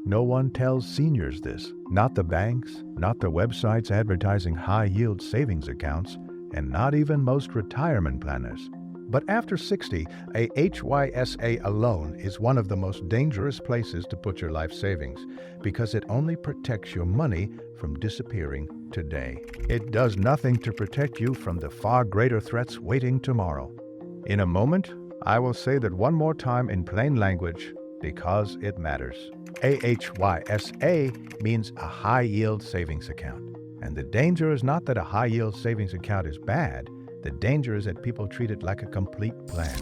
No one tells seniors this, not the banks, not the websites advertising high-yield savings accounts, and not even most retirement planners. But after 60, a HYSA alone is one of the most dangerous places to put your life savings because it only protects your money from disappearing today. It does nothing to protect you from the far greater threats waiting tomorrow. In a moment, I will say that one more time in plain language because it matters. AHYSA means a high-yield savings account. And the danger is not that a high-yield savings account is bad. The danger is that people treat it like a complete plan.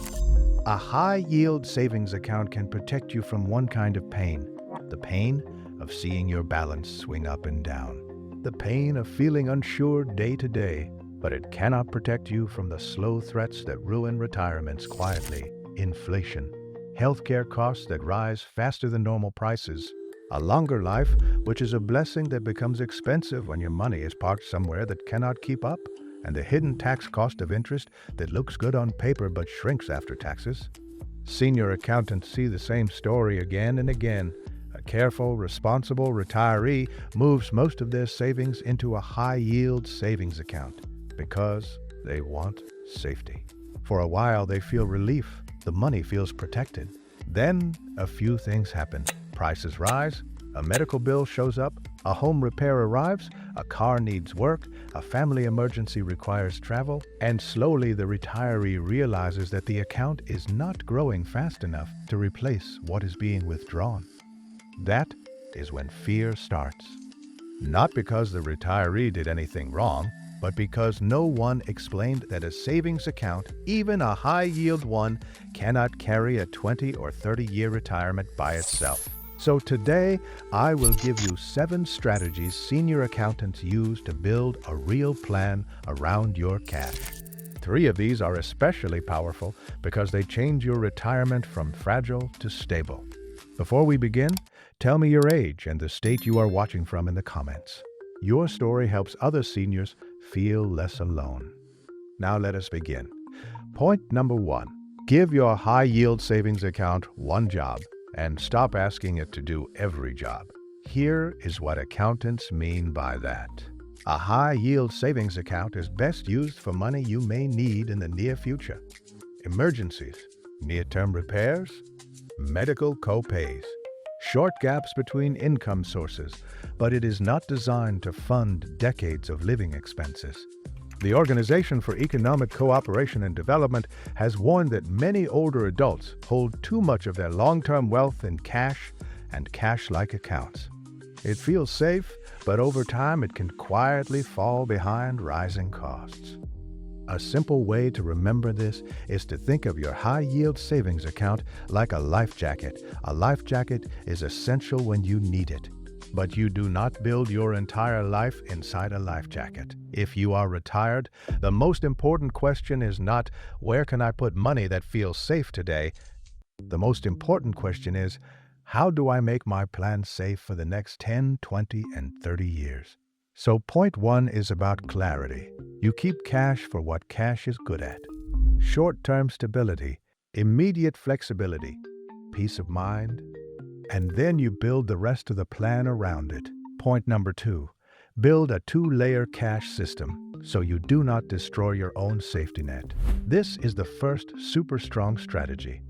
A high-yield savings account can protect you from one kind of pain, the pain of seeing your balance swing up and down, the pain of feeling unsure day to day, but it cannot protect you from the slow threats that ruin retirements quietly: inflation, healthcare costs that rise faster than normal prices, a longer life, which is a blessing that becomes expensive when your money is parked somewhere that cannot keep up, and the hidden tax cost of interest that looks good on paper but shrinks after taxes. Senior accountants see the same story again and again. A careful, responsible retiree moves most of their savings into a high-yield savings account because they want safety. For a while, they feel relief. The money feels protected. Then a few things happen. Prices rise, a medical bill shows up, a home repair arrives, a car needs work, a family emergency requires travel, and slowly the retiree realizes that the account is not growing fast enough to replace what is being withdrawn. That is when fear starts. Not because the retiree did anything wrong, but because no one explained that a savings account, even a high-yield one, cannot carry a 20 or 30-year retirement by itself. So today, I will give you 7 strategies senior accountants use to build a real plan around your cash. 3 of these are especially powerful because they change your retirement from fragile to stable. Before we begin, tell me your age and the state you are watching from in the comments. Your story helps other seniors feel less alone. Now let us begin. Point number 1. Give your high-yield savings account one job and stop asking it to do every job. Here is what accountants mean by that. A high-yield savings account is best used for money you may need in the near future. Emergencies, near-term repairs, medical co-pays, short gaps between income sources, but it is not designed to fund decades of living expenses. The Organization for Economic Cooperation and Development has warned that many older adults hold too much of their long-term wealth in cash and cash-like accounts. It feels safe, but over time it can quietly fall behind rising costs. A simple way to remember this is to think of your high-yield savings account like a life jacket. A life jacket is essential when you need it. But you do not build your entire life inside a life jacket. If you are retired, the most important question is not, where can I put money that feels safe today? The most important question is, how do I make my plan safe for the next 10, 20, and 30 years? So point 1 is about clarity. You keep cash for what cash is good at. Short-term stability, immediate flexibility, peace of mind, and then you build the rest of the plan around it. Point number 2, build a 2-layer cash system so you do not destroy your own safety net. This is the first super strong strategy.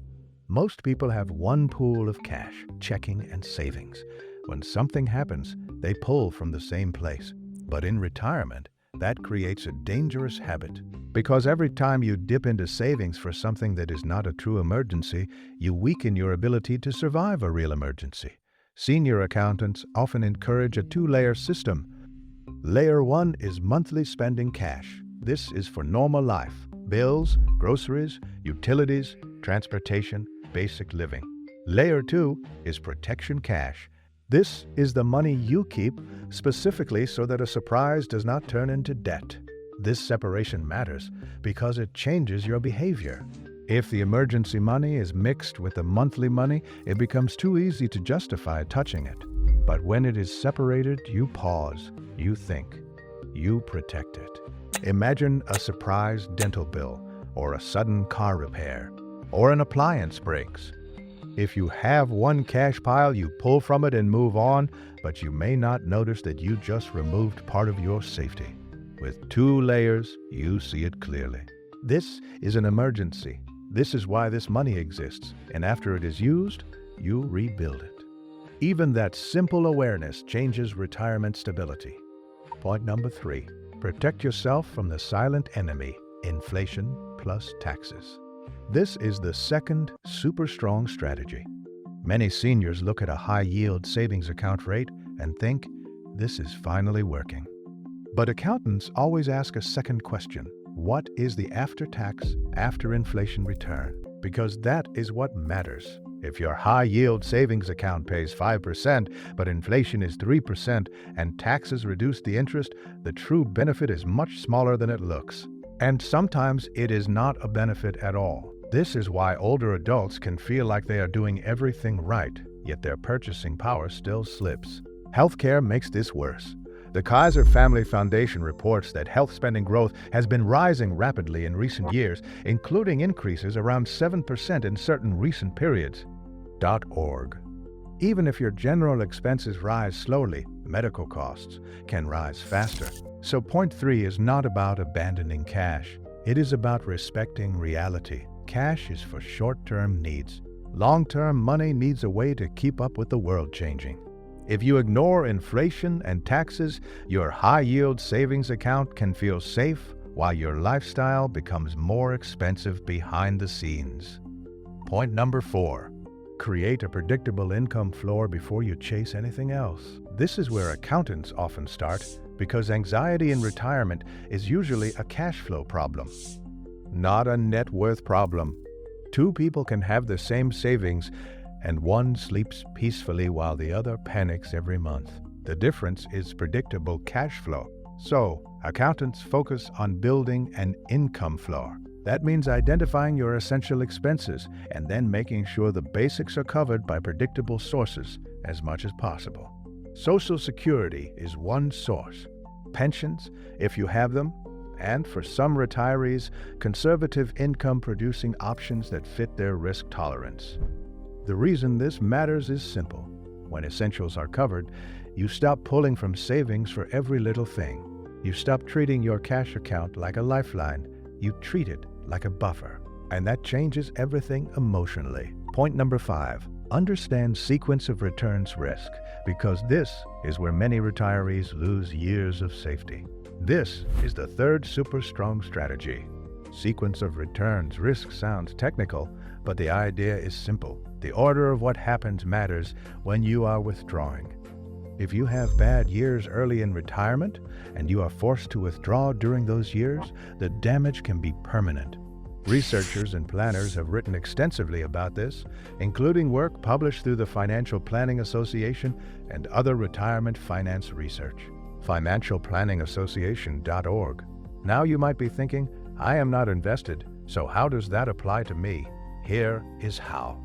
Most people have one pool of cash, checking and savings. When something happens, they pull from the same place. But in retirement, that creates a dangerous habit. Because every time you dip into savings for something that is not a true emergency, you weaken your ability to survive a real emergency. Senior accountants often encourage a 2-layer system. Layer 1 is monthly spending cash. This is for normal life: bills, groceries, utilities, transportation, basic living. Layer 2 is protection cash. This is the money you keep specifically so that a surprise does not turn into debt. This separation matters because it changes your behavior. If the emergency money is mixed with the monthly money, it becomes too easy to justify touching it. But when it is separated, you pause, you think, you protect it. Imagine a surprise dental bill, or a sudden car repair, or an appliance breaks. If you have one cash pile, you pull from it and move on, but you may not notice that you just removed part of your safety. With 2 layers, you see it clearly. This is an emergency. This is why this money exists, and after it is used, you rebuild it. Even that simple awareness changes retirement stability. Point number 3, protect yourself from the silent enemy, inflation plus taxes. This is the second super strong strategy. Many seniors look at a high-yield savings account rate and think, this is finally working. But accountants always ask a second question. What is the after-tax, after-inflation return? Because that is what matters. If your high-yield savings account pays 5%, but inflation is 3% and taxes reduce the interest, the true benefit is much smaller than it looks. And sometimes it is not a benefit at all. This is why older adults can feel like they are doing everything right, yet their purchasing power still slips. Healthcare makes this worse. The Kaiser Family Foundation reports that health spending growth has been rising rapidly in recent years, including increases around 7% in certain recent periods. .org. Even if your general expenses rise slowly, medical costs can rise faster. So point 3 is not about abandoning cash. It is about respecting reality. Cash is for short-term needs. Long-term money needs a way to keep up with the world changing. If you ignore inflation and taxes, your high-yield savings account can feel safe while your lifestyle becomes more expensive behind the scenes. Point number 4, create a predictable income floor before you chase anything else. This is where accountants often start because anxiety in retirement is usually a cash flow problem, not a net worth problem. 2 people can have the same savings and one sleeps peacefully while the other panics every month. The difference is predictable cash flow. So, accountants focus on building an income floor. That means identifying your essential expenses and then making sure the basics are covered by predictable sources as much as possible. Social Security is one source. Pensions, if you have them, and for some retirees, conservative income-producing options that fit their risk tolerance. The reason this matters is simple. When essentials are covered, you stop pulling from savings for every little thing. You stop treating your cash account like a lifeline. You treat it like a buffer. And that changes everything emotionally. Point number 5, understand sequence of returns risk, because this is where many retirees lose years of safety. This is the third super strong strategy. Sequence of returns risk sounds technical, but the idea is simple. The order of what happens matters when you are withdrawing. If you have bad years early in retirement and you are forced to withdraw during those years, the damage can be permanent. Researchers and planners have written extensively about this, including work published through the Financial Planning Association and other retirement finance research. Financialplanningassociation.org. Now you might be thinking, I am not invested, so how does that apply to me? Here is how.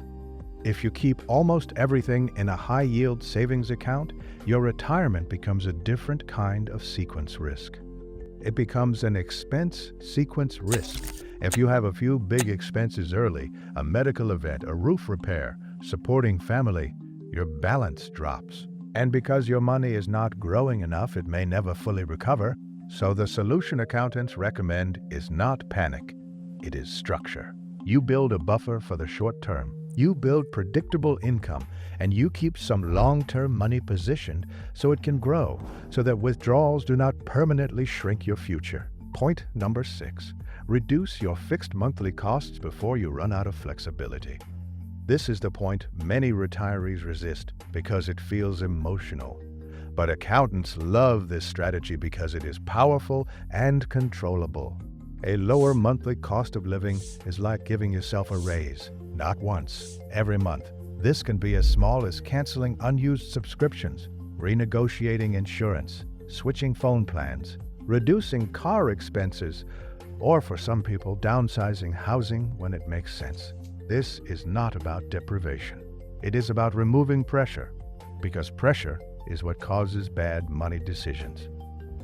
If you keep almost everything in a high-yield savings account, your retirement becomes a different kind of sequence risk. It becomes an expense sequence risk. If you have a few big expenses early, a medical event, a roof repair, supporting family, your balance drops. And because your money is not growing enough, it may never fully recover. So the solution accountants recommend is not panic, it is structure. You build a buffer for the short term. You build predictable income, and you keep some long-term money positioned so it can grow, so that withdrawals do not permanently shrink your future. Point number 6, reduce your fixed monthly costs before you run out of flexibility. This is the point many retirees resist because it feels emotional. But accountants love this strategy because it is powerful and controllable. A lower monthly cost of living is like giving yourself a raise. Not once, every month. This can be as small as canceling unused subscriptions, renegotiating insurance, switching phone plans, reducing car expenses, or for some people, downsizing housing when it makes sense. This is not about deprivation. It is about removing pressure, because pressure is what causes bad money decisions.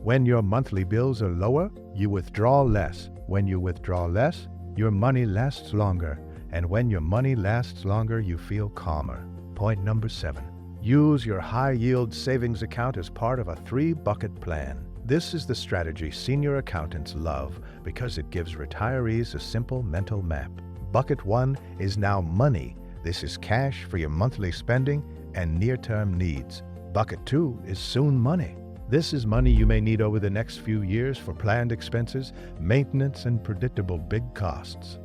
When your monthly bills are lower, you withdraw less. When you withdraw less, your money lasts longer, And when your money lasts longer, you feel calmer. Point number 7. Use your high-yield savings account as part of a 3-bucket plan. This is the strategy senior accountants love because it gives retirees a simple mental map. Bucket 1 is now money. This is cash for your monthly spending and near-term needs. Bucket 2 is soon money. This is money you may need over the next few years for planned expenses, maintenance, and predictable big costs.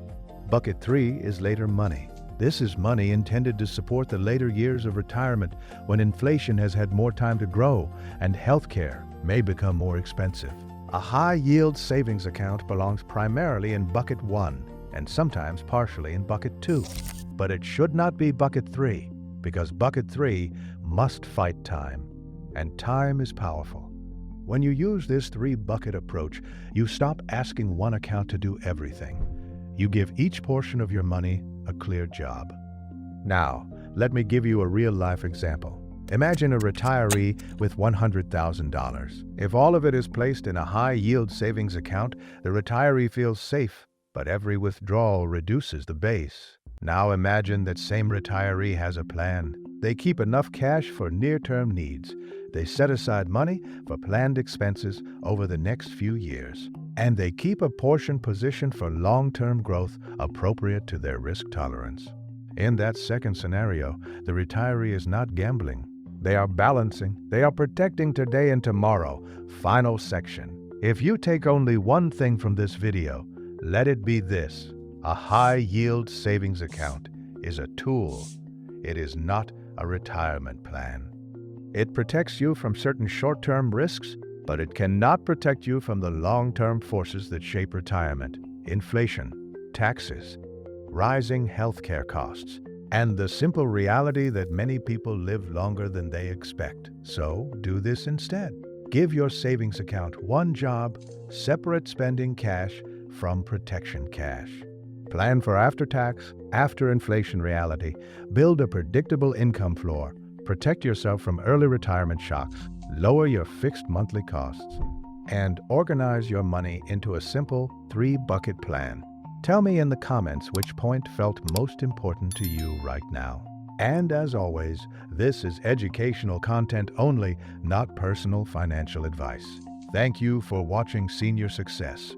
Bucket 3 is later money. This is money intended to support the later years of retirement when inflation has had more time to grow and healthcare may become more expensive. A high-yield savings account belongs primarily in Bucket 1 and sometimes partially in Bucket 2. But it should not be Bucket 3 because Bucket 3 must fight time. And time is powerful. When you use this 3-bucket approach, you stop asking one account to do everything. You give each portion of your money a clear job. Now, let me give you a real-life example. Imagine a retiree with $100,000. If all of it is placed in a high-yield savings account, the retiree feels safe, but every withdrawal reduces the base. Now imagine that same retiree has a plan. They keep enough cash for near-term needs. They set aside money for planned expenses over the next few years. And they keep a portion positioned for long-term growth appropriate to their risk tolerance. In that second scenario, the retiree is not gambling. They are balancing. They are protecting today and tomorrow. Final section. If you take only one thing from this video, let it be this. A high-yield savings account is a tool. It is not a retirement plan. It protects you from certain short-term risks, but it cannot protect you from the long-term forces that shape retirement: inflation, taxes, rising healthcare costs, and the simple reality that many people live longer than they expect. So, do this instead. Give your savings account one job: separate spending cash from protection cash. Plan for after-tax, after-inflation reality. Build a predictable income floor. Protect yourself from early retirement shocks. Lower your fixed monthly costs. And organize your money into a simple 3-bucket plan. Tell me in the comments which point felt most important to you right now. And as always, this is educational content only, not personal financial advice. Thank you for watching Senior Success.